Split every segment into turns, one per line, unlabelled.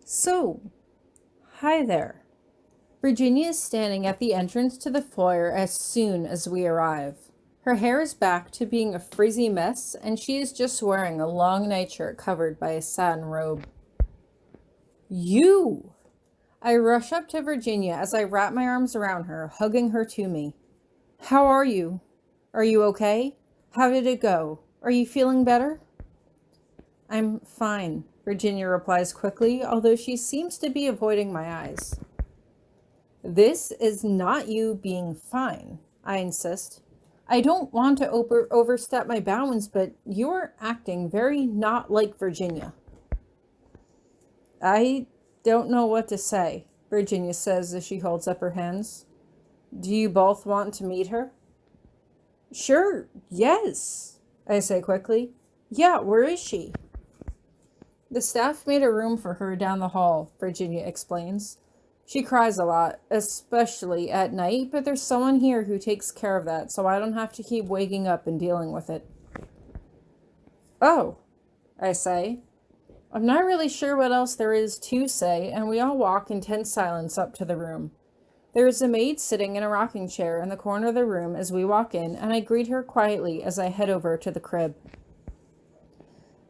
So, hi there. Virginia is standing at the entrance to the foyer as soon as we arrive. Her hair is back to being a frizzy mess, and she is just wearing a long nightshirt covered by a satin robe. You! I rush up to Virginia as I wrap my arms around her, hugging her to me. How are you? Are you okay? How did it go? Are you feeling better? I'm fine, Virginia replies quickly, although she seems to be avoiding my eyes. This is not you being fine, I insist. I don't want to overstep my bounds, but you're acting very not like Virginia. I don't know what to say, Virginia says as she holds up her hands. Do you both want to meet her? Sure, yes, I say quickly. Yeah, where is she? The staff made a room for her down the hall, Virginia explains. She cries a lot, especially at night, but there's someone here who takes care of that, so I don't have to keep waking up and dealing with it. Oh, I say. I'm not really sure what else there is to say, and we all walk in tense silence up to the room. There is a maid sitting in a rocking chair in the corner of the room as we walk in, and I greet her quietly as I head over to the crib.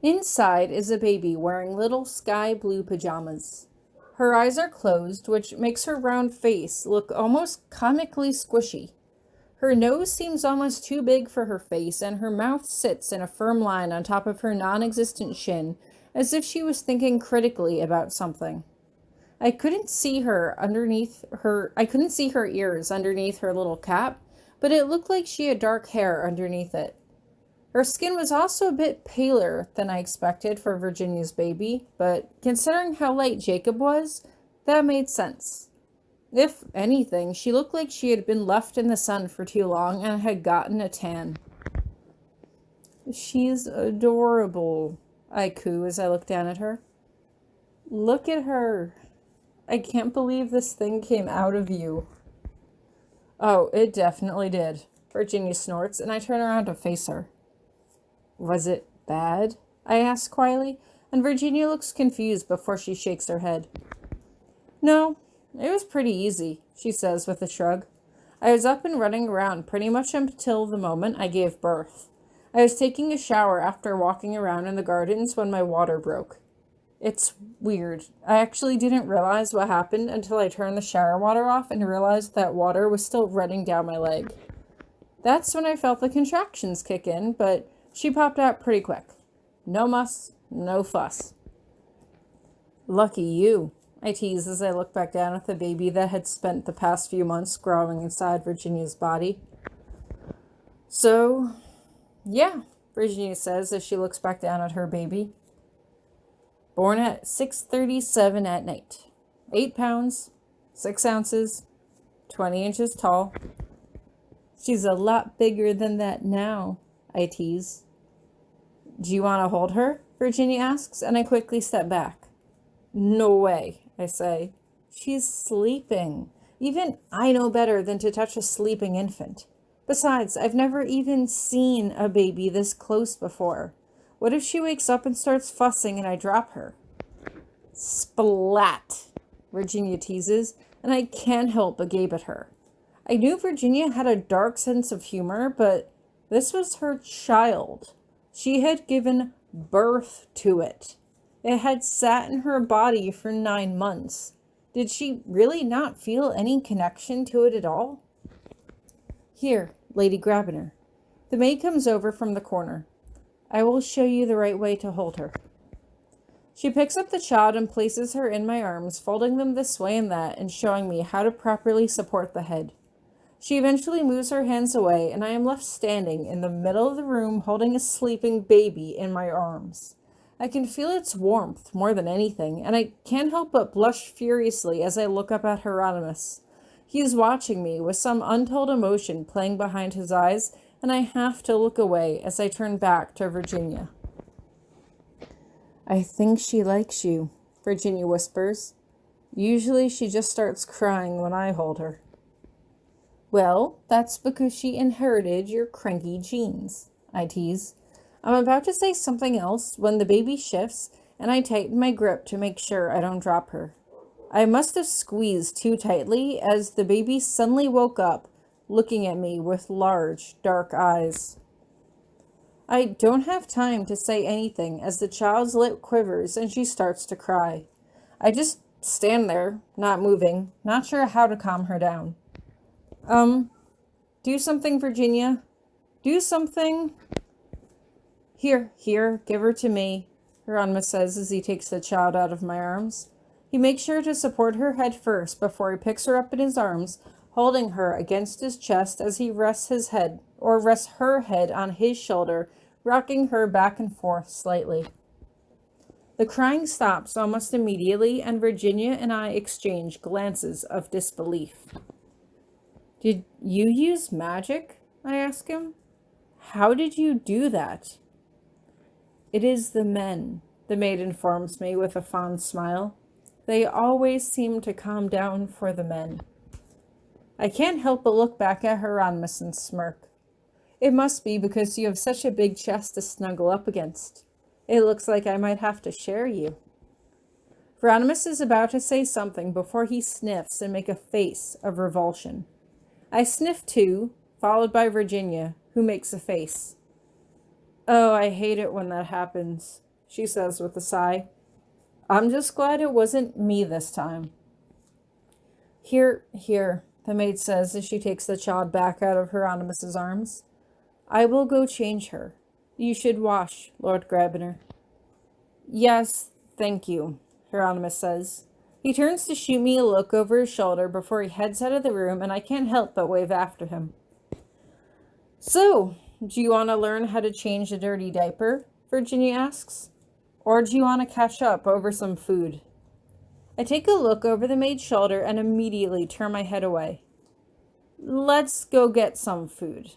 Inside is a baby wearing little sky blue pajamas. Her eyes are closed, which makes her round face look almost comically squishy. Her nose seems almost too big for her face, and her mouth sits in a firm line on top of her non-existent chin, as if she was thinking critically about something. I couldn't see her ears underneath her little cap, but it looked like she had dark hair underneath it. Her skin was also a bit paler than I expected for Virginia's baby, but considering how light Jacob was, that made sense. If anything, she looked like she had been left in the sun for too long and had gotten a tan. She's adorable, I coo as I look down at her. Look at her. I can't believe this thing came out of you. Oh, it definitely did, Virginia snorts, and I turn around to face her. Was it bad? I ask quietly, and Virginia looks confused before she shakes her head. No, it was pretty easy, she says with a shrug. I was up and running around pretty much until the moment I gave birth. I was taking a shower after walking around in the gardens when my water broke. It's weird. I actually didn't realize what happened until I turned the shower water off and realized that water was still running down my leg. That's when I felt the contractions kick in, but she popped out pretty quick. No muss, no fuss. Lucky you, I tease as I look back down at the baby that had spent the past few months growing inside Virginia's body. So, yeah, Virginia says as she looks back down at her baby. Born at 6:37 at night. 8 pounds, 6 ounces, 20 inches tall. She's a lot bigger than that now, I tease. Do you want to hold her? Virginia asks, and I quickly step back. No way, I say. She's sleeping. Even I know better than to touch a sleeping infant. Besides, I've never even seen a baby this close before. What if she wakes up and starts fussing and I drop her? Splat, Virginia teases, and I can't help but gape at her. I knew Virginia had a dark sense of humor, but this was her child. She had given birth to it. It had sat in her body for 9 months. Did she really not feel any connection to it at all? Here, Lady Grabiner. The maid comes over from the corner. I will show you the right way to hold her. She picks up the child and places her in my arms, folding them this way and that, and showing me how to properly support the head. She eventually moves her hands away, and I am left standing in the middle of the room holding a sleeping baby in my arms. I can feel its warmth more than anything, and I can't help but blush furiously as I look up at Hieronymous. He is watching me with some untold emotion playing behind his eyes, and I have to look away as I turn back to Virginia. I think she likes you, Virginia whispers. Usually she just starts crying when I hold her. Well, that's because she inherited your cranky genes, I tease. I'm about to say something else when the baby shifts and I tighten my grip to make sure I don't drop her. I must have squeezed too tightly as the baby suddenly woke up, looking at me with large, dark eyes. I don't have time to say anything as the child's lip quivers and she starts to cry. I just stand there, not moving, not sure how to calm her down. Do something, Virginia. Do something. Here, give her to me, Hieronymous says as he takes the child out of my arms. He makes sure to support her head first before he picks her up in his arms, holding her against his chest as he rests her head on his shoulder, rocking her back and forth slightly. The crying stops almost immediately, and Virginia and I exchange glances of disbelief. Did you use magic? I ask him. How did you do that? It is the men, the maid informs me with a fond smile. They always seem to calm down for the men. I can't help but look back at Hieronymous and smirk. It must be because you have such a big chest to snuggle up against. It looks like I might have to share you. Hieronymous is about to say something before he sniffs and makes a face of revulsion. I sniff too, followed by Virginia, who makes a face. Oh, I hate it when that happens, she says with a sigh. I'm just glad it wasn't me this time. Here, the maid says as she takes the child back out of Hieronymous's arms. I will go change her. You should wash, Lord Grabiner. Yes, thank you, Hieronymus says. He turns to shoot me a look over his shoulder before he heads out of the room, and I can't help but wave after him. So, do you want to learn how to change a dirty diaper? Virginia asks. Or do you want to catch up over some food? I take a look over the maid's shoulder and immediately turn my head away. Let's go get some food.